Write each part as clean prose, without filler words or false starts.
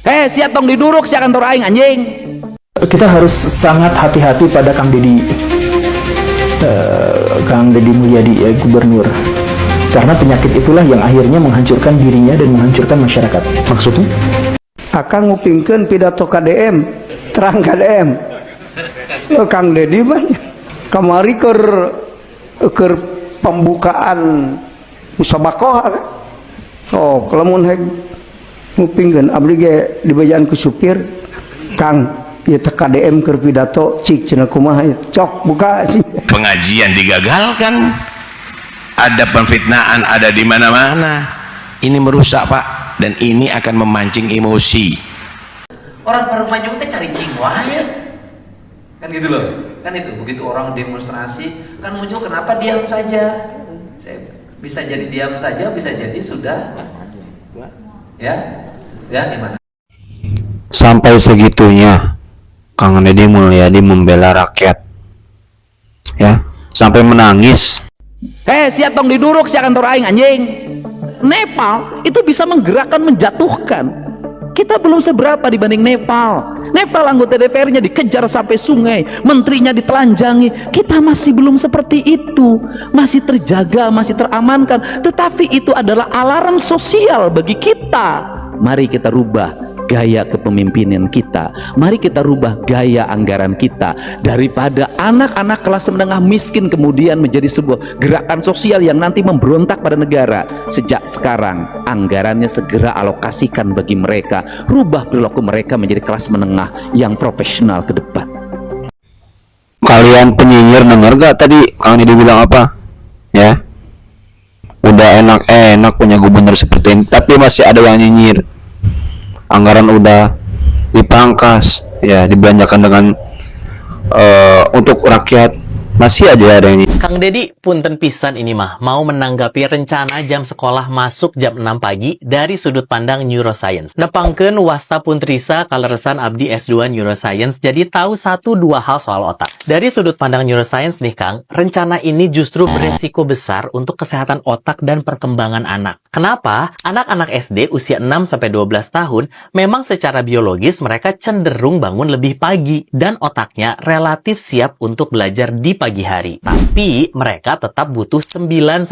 Siap tong diduruk si kantor aing anjing. Kita harus sangat hati-hati pada Kang Deddy Mulyadi ya, gubernur, karena penyakit itulah yang akhirnya menghancurkan dirinya dan menghancurkan masyarakat. Maksudnya? Akang ngupingkeun pidato KDM, terang KDM. Kang Deddy mah kamari keur pembukaan musabakoh. Oh, lamun heg ngupingkeun abdi ge dibajaan ku supir, Kang, ieu teh KDM keur pidato cik cenah kumaha cok buka sih. Pengajian digagalkan, ada penfitnaan ada di mana-mana. Ini merusak, Pak, dan ini akan memancing emosi. Orang baru maju teh cari wae. Kan gitu loh. Kan itu begitu orang demonstrasi kan muncul, kenapa diam saja? Saya bisa jadi diam saja, bisa jadi sudah ya gimana? Sampai segitunya Kang Deddy Mulyadi membela rakyat, ya, sampai menangis. Siap tong diduruk si kantor aing anjing. Nepal itu bisa menggerakkan, menjatuhkan. Kita belum seberapa dibanding Nepal. Nepal anggota DPR-nya dikejar sampai sungai, menterinya ditelanjangi. Kita masih belum seperti itu, masih terjaga, masih teramankan. Tetapi itu adalah alarm sosial bagi kita. Mari kita rubah gaya kepemimpinan kita, mari kita rubah gaya anggaran kita, daripada anak-anak kelas menengah miskin kemudian menjadi sebuah gerakan sosial yang nanti memberontak pada negara. Sejak sekarang anggarannya segera alokasikan bagi mereka, rubah perilaku mereka menjadi kelas menengah yang profesional ke depan. Kalian penyinyir denger gak tadi Kang Deddy bilang apa? Ya, udah enak-enak punya gubernur seperti ini, tapi masih ada yang nyinyir. Anggaran udah dipangkas, ya, dibelanjakan dengan untuk rakyat, masih aja ada yang Kang Deddy punten pisan ini mah mau menanggapi rencana jam sekolah masuk jam 6 pagi dari sudut pandang neuroscience. Nepangkeun wasta puntrisa kaleresan abdi S2 neuroscience, jadi tahu 1-2 hal soal otak. Dari sudut pandang neuroscience nih Kang, rencana ini justru beresiko besar untuk kesehatan otak dan perkembangan anak. Kenapa? Anak-anak SD usia 6-12 tahun memang secara biologis mereka cenderung bangun lebih pagi dan otaknya relatif siap untuk belajar di pagi hari. Tapi mereka tetap butuh 9-11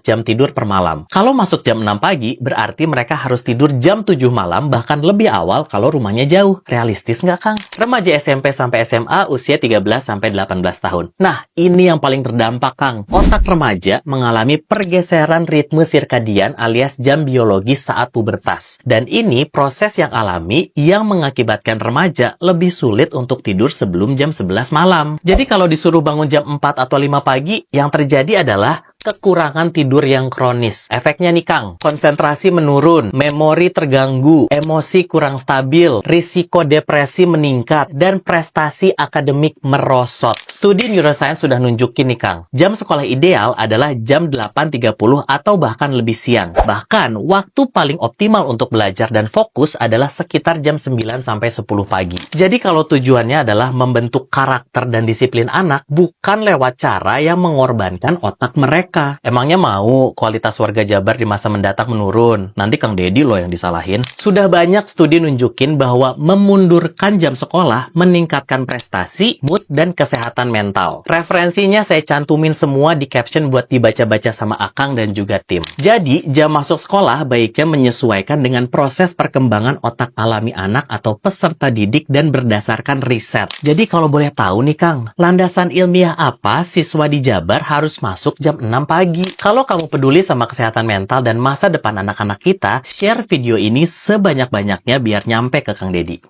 jam tidur per malam. Kalau masuk jam 6 pagi, berarti mereka harus tidur jam 7 malam, bahkan lebih awal kalau rumahnya jauh. Realistis nggak, Kang? Remaja SMP sampai SMA usia 13-18 tahun. Nah, ini yang paling terdampak, Kang. Otak remaja mengalami pergeseran ritme sirkadian alias jam biologis saat pubertas. Dan ini proses yang alami yang mengakibatkan remaja lebih sulit untuk tidur sebelum jam 11 malam. Jadi kalau disuruh bangun jam 4 atau 5 pagi, yang terjadi adalah kekurangan tidur yang kronis. Efeknya nih Kang, konsentrasi menurun, memori terganggu, emosi kurang stabil, risiko depresi meningkat, dan prestasi akademik merosot. Studi neuroscience sudah nunjukin nih Kang, jam sekolah ideal adalah jam 8.30 atau bahkan lebih siang. Bahkan, waktu paling optimal untuk belajar dan fokus adalah sekitar jam 9 sampai 10 pagi. Jadi kalau tujuannya adalah membentuk karakter dan disiplin anak, bukan lewat cara yang mengorbankan otak mereka. Emangnya mau kualitas warga Jabar di masa mendatang menurun? Nanti Kang Deddy loh yang disalahin. Sudah banyak studi nunjukin bahwa memundurkan jam sekolah meningkatkan prestasi, mood, dan kesehatan mental. Referensinya saya cantumin semua di caption buat dibaca-baca sama Akang dan juga tim. Jadi, jam masuk sekolah baiknya menyesuaikan dengan proses perkembangan otak alami anak atau peserta didik dan berdasarkan riset. Jadi kalau boleh tahu nih Kang, landasan ilmiah apa siswa di Jabar harus masuk jam 6 pagi? Kalau kamu peduli sama kesehatan mental dan masa depan anak-anak kita, share video ini sebanyak-banyaknya biar nyampe ke Kang Deddy.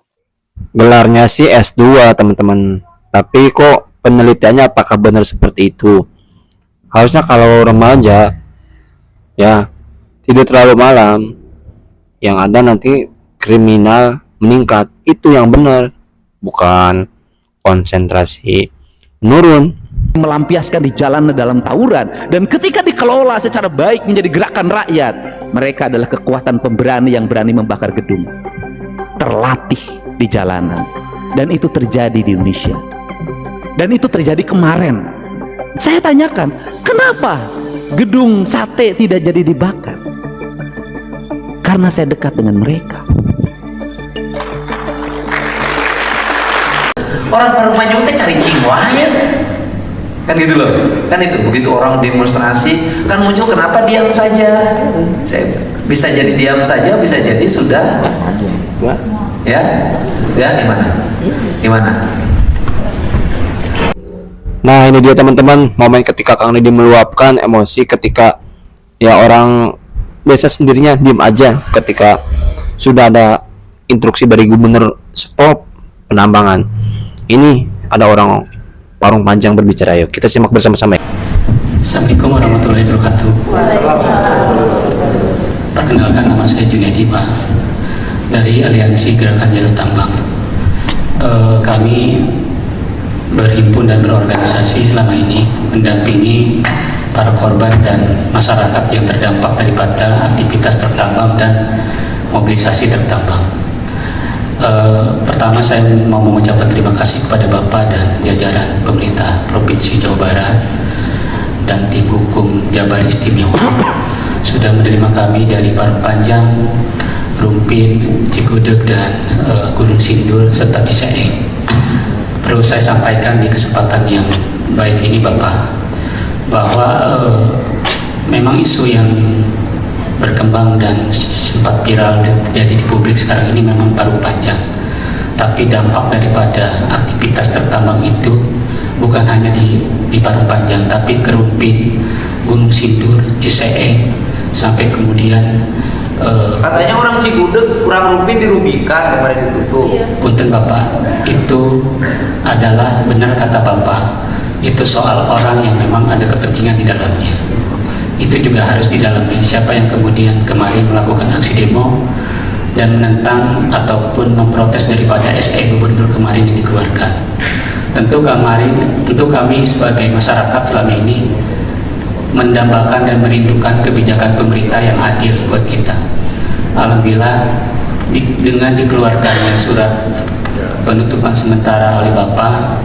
Gelarnya sih S2 teman-teman, tapi kok penelitiannya apakah benar seperti itu? Harusnya kalau remaja ya tidur terlalu malam, yang ada nanti kriminal meningkat. Itu yang benar, bukan konsentrasi menurun. Melampiaskan di jalan dalam tawuran, dan ketika dikelola secara baik menjadi gerakan rakyat, mereka adalah kekuatan pemberani yang berani membakar gedung, terlatih di jalanan. Dan itu terjadi di Indonesia, dan itu terjadi kemarin. Saya tanyakan, kenapa gedung sate tidak jadi dibakar? Karena saya dekat dengan mereka. Orang baru maju teh cari cingwain. Kan gitu loh. Kan itu begitu orang demonstrasi kan muncul kenapa diam saja. Saya bisa jadi diam saja, bisa jadi sudah. Ya? Ya gimana? Gimana? Nah ini dia teman-teman, momen ketika Kang Deddy meluapkan emosi ketika ya orang biasa sendirinya diem aja ketika sudah ada instruksi dari gubernur stop penambangan. Ini ada orang Parung Panjang berbicara, yuk kita simak bersama-sama. Assalamualaikum warahmatullahi wabarakatuh. Perkenalkan, nama saya Junedi Pak, dari Aliansi Gerakan Jalur Tambang. Kami berhimpun dan berorganisasi selama ini mendampingi para korban dan masyarakat yang terdampak daripada aktivitas tertambang dan mobilisasi tertambang. Pertama saya mau mengucapkan terima kasih kepada Bapak dan jajaran pemerintah Provinsi Jawa Barat dan tim hukum Jabar Istimewa sudah menerima kami dari Parung Panjang, Rumpin, Cigudeg dan Gunung Sindur serta Ciseeng. Perlu saya sampaikan di kesempatan yang baik ini Bapak, bahwa memang isu yang berkembang dan sempat viral terjadi di publik sekarang ini memang Parung Panjang, tapi dampak daripada aktivitas tertambang itu bukan hanya di Parung Panjang, tapi ke Rumpin, Gunung Sindur, Ciseeng, sampai kemudian Katanya orang Cigudeg, orang Rumpin dirugikan kemarin ditutup. Punten Bapak, itu adalah benar kata Bapak, itu soal orang yang memang ada kepentingan di dalamnya. Itu juga harus didalami siapa yang kemudian kemarin melakukan aksi demo dan menentang ataupun memprotes daripada SE Gubernur kemarin yang dikeluarkan. Tentu kami sebagai masyarakat selama ini mendambakan dan merindukan kebijakan pemerintah yang adil buat kita. Alhamdulillah dengan dikeluarkannya surat penutupan sementara oleh Bapak,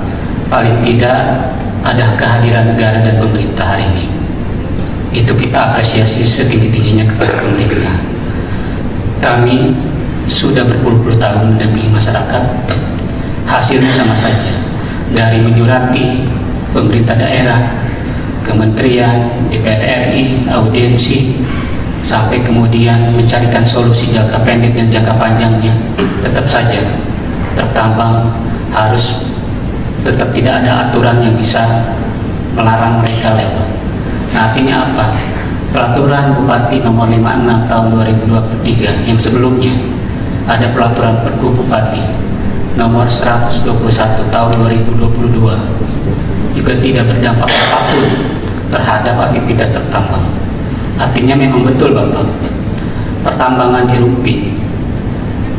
paling tidak ada kehadiran negara dan pemerintah hari ini. Itu kita apresiasi setinggi-tingginya kepada pemerintah. Kami sudah berpuluh-puluh tahun mendampingi masyarakat, hasilnya sama saja, dari menyurati pemerintah daerah, kementerian, DPR RI, audiensi, sampai kemudian mencarikan solusi jangka pendek dan jangka panjangnya, tetap saja tertambang harus tetap tidak ada aturan yang bisa melarang mereka lewat. Nah, artinya apa? Peraturan Bupati nomor 56 tahun 2023 yang sebelumnya ada peraturan Pergub Bupati nomor 121 tahun 2022 juga tidak berdampak apapun terhadap aktivitas tertambang. Artinya memang betul Bapak, pertambangan di Rumpin,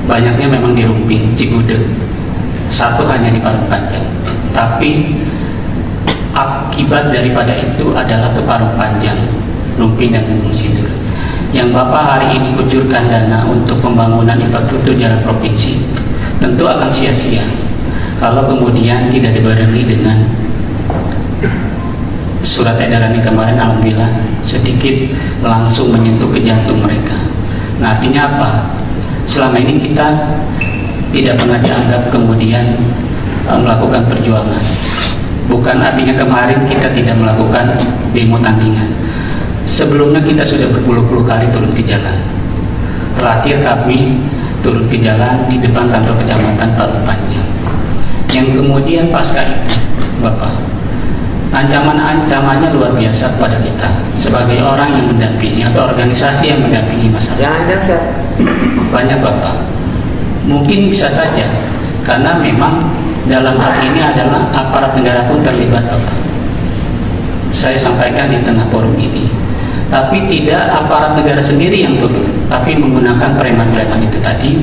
banyaknya memang di Rumpin, Cigudeg, satu hanya di Parung Panjang. Tapi akibat daripada itu adalah ke Parung Panjang, Rumpin dan Gunung Sindur. Yang Bapak hari ini kucurkan dana untuk pembangunan infrastruktur jalan provinsi, tentu akan sia-sia kalau kemudian tidak dibarengi dengan surat edaran yang kemarin. Alhamdulillah sedikit langsung menyentuh ke jantung mereka. Nah, artinya apa? Selama ini kita tidak pernah dianggap kemudian melakukan perjuangan. Bukan artinya kemarin kita tidak melakukan demo tandingan. Sebelumnya kita sudah berpuluh-puluh kali turun ke jalan. Terakhir kami turun ke jalan di depan kantor kecamatan Parung Panjang. Yang kemudian pasca itu, Bapak, ancamannya luar biasa kepada kita sebagai orang yang mendampingi atau organisasi yang mendampingi masyarakat. Jangan. Banyak Bapak. Mungkin bisa saja karena memang dalam hal ini adalah aparat negara pun terlibat Bapak. Saya sampaikan di tengah forum ini. Tapi tidak aparat negara sendiri yang turun, tapi menggunakan preman-preman itu tadi,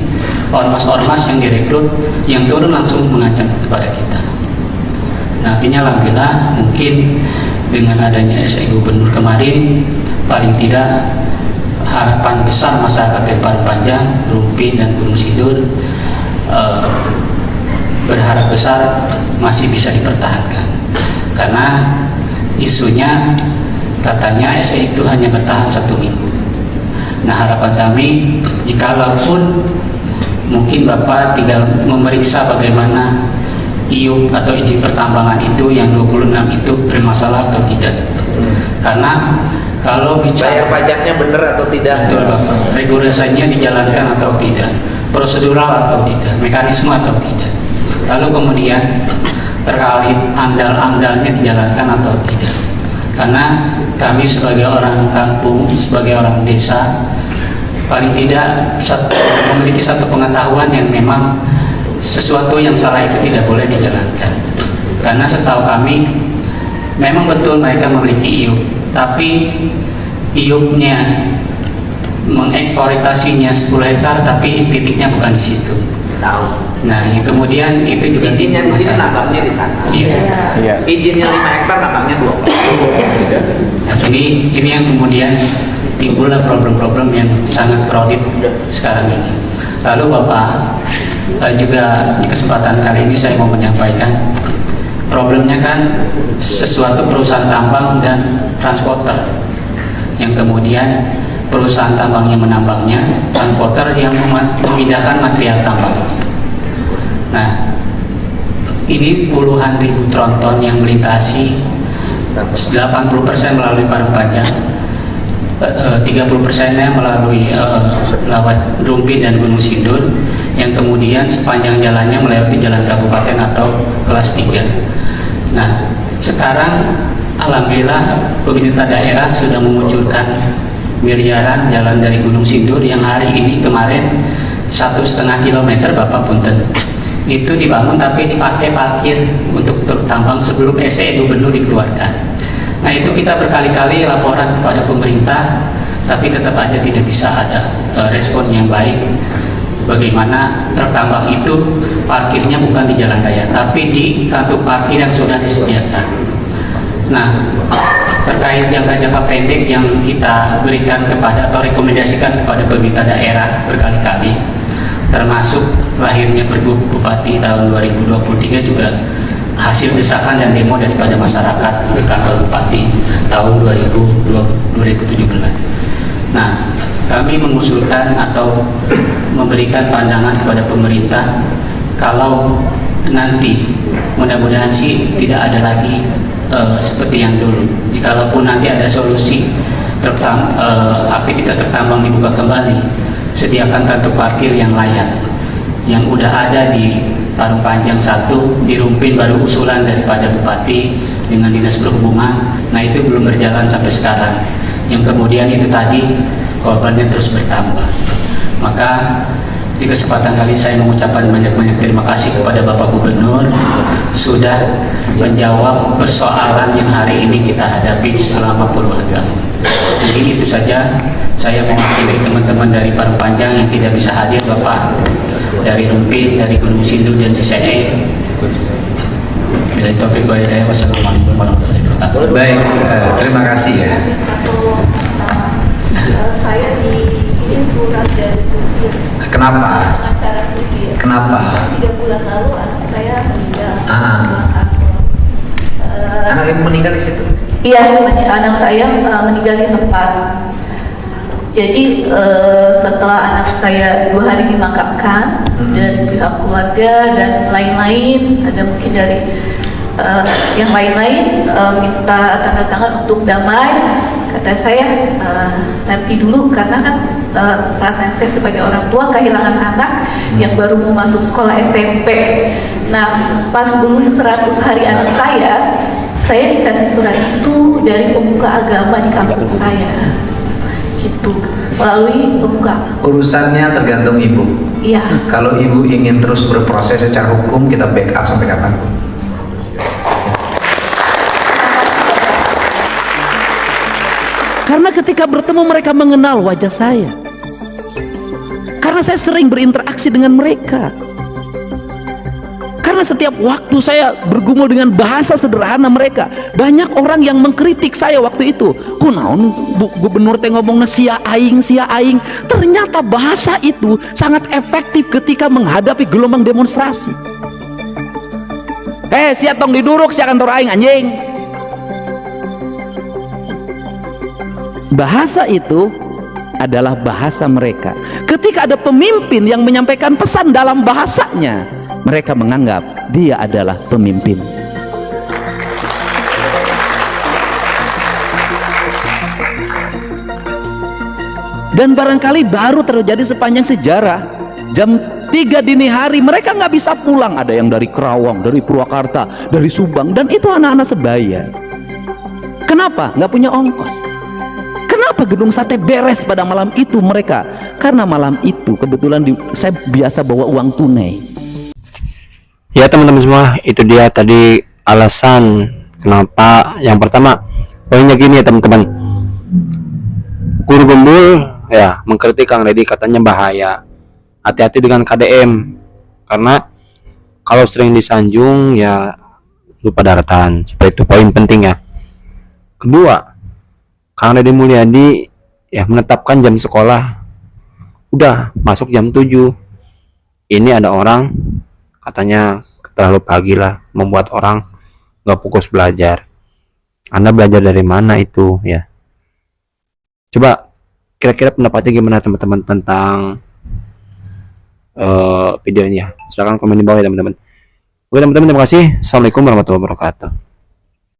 ormas-ormas yang direkrut, yang turun langsung mengancam kepada kita. Nah, artinya alhamdulillah mungkin dengan adanya SE Gubernur kemarin, paling tidak harapan besar masyarakat yang Parung Panjang, Rumpin dan Gunung Sindur berharap besar masih bisa dipertahankan. Karena isunya katanya SE itu hanya bertahan 1 minggu. Nah, harapan kami jikalaupun mungkin Bapak tinggal memeriksa bagaimana IUP atau izin pertambangan itu yang 26 itu bermasalah atau tidak. Karena kalau Bayar bicara pajaknya bener atau tidak? betul Bapak, regulasinya dijalankan atau tidak, prosedural atau tidak, mekanisme atau tidak. Lalu kemudian terkait amdal-amdalnya dijalankan atau tidak. Karena kami sebagai orang kampung, sebagai orang desa, paling tidak memiliki satu pengetahuan yang memang sesuatu yang salah itu tidak boleh dijalankan. Karena setahu kami memang betul mereka memiliki IUP, tapi IUP-nya mengeksploitasinya 10 hektar tapi titiknya bukan di situ. Tahu. Nah, yang kemudian itu juga Izinnya di sini, masalah. nambangnya di sana. Iya. Izinnya 5 hektar, nambangnya 20. Nah, ini yang kemudian timbullah problem-problem yang sangat crowded sekarang ini. Lalu Bapak juga di kesempatan kali ini saya mau menyampaikan problemnya kan sesuatu perusahaan tambang dan transporter yang kemudian perusahaan tambang yang menambangnya, transporter yang memindahkan material tambang. Nah, ini puluhan ribu tronton yang melintasi, 80% melalui Parungpanjang, 30%-nya melalui lewat Rumpin dan Gunung Sindur, yang kemudian sepanjang jalannya melewati jalan kabupaten atau kelas 3. Nah, sekarang alhamdulillah pemerintah daerah sudah memunculkan miliaran jalan dari Gunung Sindur yang hari ini kemarin 1,5 kilometer Bapak Punten itu dibangun tapi dipakai parkir untuk truk tambang sebelum SE gubernur dikeluarkan. Nah, itu kita berkali-kali laporan kepada pemerintah tapi tetap aja tidak bisa ada respon yang baik. Bagaimana truk tambang itu parkirnya bukan di jalan raya tapi di kantung parkir yang sudah disediakan. Nah, terkait jangka-jangka pendek yang kita berikan kepada atau rekomendasikan kepada pemerintah daerah berkali-kali, termasuk lahirnya Pergub Bupati tahun 2023 juga hasil desakan dan demo daripada masyarakat ke kantor Bupati tahun 2017. Nah, kami mengusulkan atau memberikan pandangan kepada pemerintah kalau nanti mudah-mudahan sih tidak ada lagi seperti yang dulu. Jikalaupun nanti ada solusi aktivitas tertambang dibuka kembali, sediakan kantung parkir yang layak. Yang udah ada di Parungpanjang 1, di Rumpin baru usulan daripada Bupati dengan Dinas Perhubungan. Nah, itu belum berjalan sampai sekarang. Yang kemudian itu tadi korbannya terus bertambah. Maka di kesempatan kali saya mengucapkan banyak-banyak terima kasih kepada Bapak Gubernur sudah menjawab persoalan yang hari ini kita hadapi selama puluhan tahun. Jadi itu saja, saya mewakili teman-teman dari Parungpanjang yang tidak bisa hadir, Bapak dari Rumpin, dari Gunung Sindur dan CCE. Dari topik saya, wassalamualaikum warahmatullahi wabarakatuh. Baik, terima kasih ya. Saya dikirim surat dari supir. Kenapa? Pengacara supir. Kenapa? 3 bulan lalu anak saya meninggal. Anak ibu meninggal di situ? Iya, anak saya meninggal di tempat. Jadi setelah anak saya 2 hari dimakamkan dari pihak keluarga dan lain-lain, ada mungkin dari yang lain-lain minta tanda tangan untuk damai. Kata saya nanti dulu karena kan perasaan saya sebagai orang tua kehilangan anak yang baru mau masuk sekolah SMP. Nah, pas belum 100 hari anak saya dikasih surat itu dari pemuka agama di kampung saya. Gitu, melalui pemuka. Urusannya tergantung ibu. Iya. Kalau ibu ingin terus berproses secara hukum, kita backup sampai kapanpun. Karena ketika bertemu mereka mengenal wajah saya. Karena saya sering berinteraksi dengan mereka. Karena setiap waktu saya bergumul dengan bahasa sederhana mereka. Banyak orang yang mengkritik saya waktu itu. Kunaon gubernur teh ngomongna sia aing. Ternyata bahasa itu sangat efektif ketika menghadapi gelombang demonstrasi. Sia tong diduruk sia kantor aing anjing. Bahasa itu adalah bahasa mereka. Ketika ketika ada pemimpin yang menyampaikan pesan dalam bahasanya, mereka menganggap dia adalah pemimpin. Dan barangkali baru terjadi sepanjang sejarah. Jam 3 dini hari mereka nggak bisa pulang. Ada yang dari Kerawang, dari Purwakarta, dari Subang, dan itu anak-anak sebaya. Kenapa? Nggak punya ongkos. Kenapa gedung sate beres pada malam itu mereka? Karena malam itu kebetulan saya biasa bawa uang tunai. Ya teman-teman semua, itu dia tadi alasan kenapa. Yang pertama, poinnya gini ya teman-teman, guru gembul ya mengkritik Kang Deddy, katanya bahaya, hati-hati dengan KDM, karena kalau sering disanjung ya lupa daratan. Seperti itu poin penting ya. Kedua, Kang Deddy Mulyadi ya menetapkan jam sekolah udah masuk jam 7. Ini ada orang katanya terlalu pagi lah, membuat orang nggak fokus belajar. Anda belajar dari mana itu ya? Coba kira-kira pendapatnya gimana teman-teman tentang video ini ya? Silahkan komen di bawah ya teman-teman. Oke teman-teman, terima kasih. Assalamualaikum warahmatullahi wabarakatuh.